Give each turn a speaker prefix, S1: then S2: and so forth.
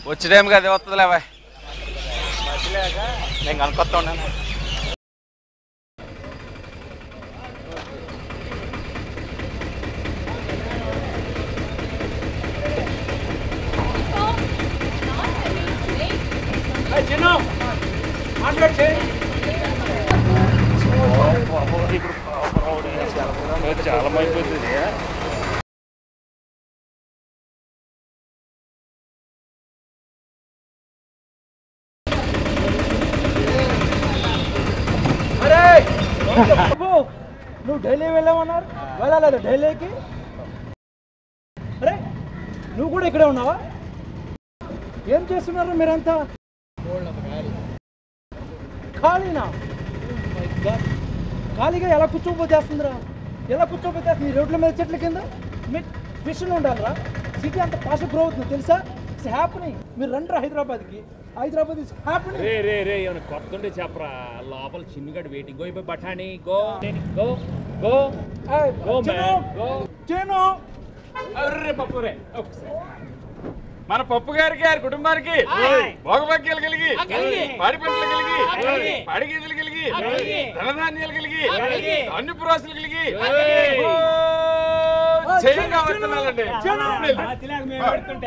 S1: వచ్చే టైం కదా వస్తుందిలే బాయ్ నేను కనుక్కొస్తా ఉన్నాను చాలా మంది
S2: నువ్వు ఢిల్లీ వెళ్ళామన్నారు వెళ్ళాలి ఢిల్లీకి అరే నువ్వు కూడా ఇక్కడే ఉన్నావా ఏం చేస్తున్నారు మీరంతా ఖాళీనా ఖాళీగా ఎలా కూర్చోపోతేస్తుందిరా ఎలా కూర్చోపోతేస్తుంది రోడ్ల మీద చెట్ల కింద మీరు ఫిష్లు ఉండాలిరా సిటీ అంత ఫాస్ట్ గ్రో అవుతుంది తెలుసా ఇట్స్ హ్యాపెనింగ్ మీరు రండి హైదరాబాద్కి హైదరాబాద్ ఇస్ హ్యాపెనింగ్
S3: రే ఏమైనా కొత్త చెప్పరా లోపల చిన్నగాడు వెయిటింగ్ గో ఇప్పుడు బఠానీ go go go go go
S2: చేను
S3: అర్రే పప్పు రే
S1: మన పప్పు గారికి గారి కుటుంబానికి భోగభాగ్యాలు కలిగి పాడి పంటలు కలిగి పాడి గీతలు కలిగి ధనధాన్యాలు కలిగి అన్ని పురాసులు కలిగి చేయంగా వస్తున్నాలండి